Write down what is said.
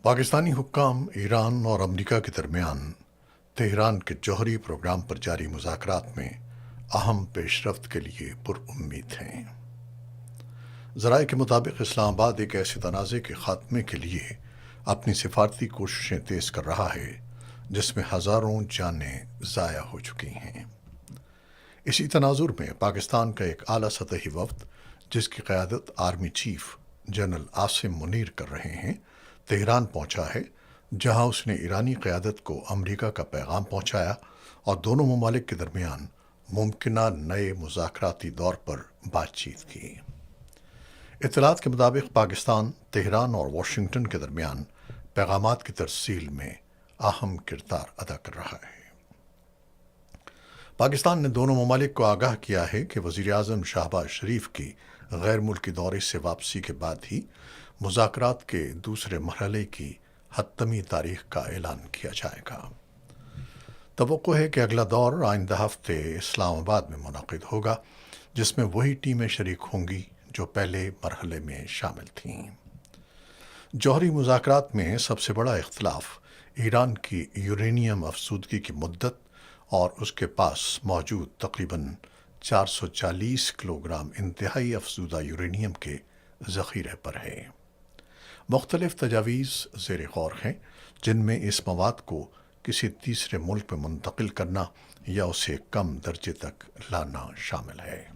پاکستانی حکام ایران اور امریکہ کے درمیان تہران کے جوہری پروگرام پر جاری مذاکرات میں اہم پیش رفت کے لیے پر امید ہیں۔ ذرائع کے مطابق اسلام آباد ایک ایسے تنازع کے خاتمے کے لیے اپنی سفارتی کوششیں تیز کر رہا ہے جس میں ہزاروں جانیں ضائع ہو چکی ہیں۔ اسی تناظر میں پاکستان کا ایک اعلیٰ سطحی وفد جس کی قیادت army chief general Asim Munir کر رہے ہیں، تہران پہنچا ہے، جہاں اس نے ایرانی قیادت کو امریکہ کا پیغام پہنچایا اور دونوں ممالک کے درمیان ممکنہ نئے مذاکراتی دور پر بات چیت کی۔ اطلاعات کے مطابق پاکستان تہران اور واشنگٹن کے درمیان پیغامات کی ترسیل میں اہم کردار ادا کر رہا ہے۔ پاکستان نے دونوں ممالک کو آگاہ کیا ہے کہ وزیر اعظم شہباز شریف کی غیر ملکی دورے سے واپسی کے بعد ہی مذاکرات کے دوسرے مرحلے کی حتمی تاریخ کا اعلان کیا جائے گا۔ توقع ہے کہ اگلا دور آئندہ ہفتے اسلام آباد میں منعقد ہوگا، جس میں وہی ٹیمیں شریک ہوں گی جو پہلے مرحلے میں شامل تھیں۔ جوہری مذاکرات میں سب سے بڑا اختلاف ایران کی یورینیم افزودگی کی مدت اور اس کے پاس موجود تقریباً 440 کلو گرام انتہائی افزودہ یورینیم کے ذخیرے پر ہے۔ مختلف تجاویز زیر غور ہیں، جن میں اس مواد کو کسی تیسرے ملک میں منتقل کرنا یا اسے کم درجے تک لانا شامل ہے۔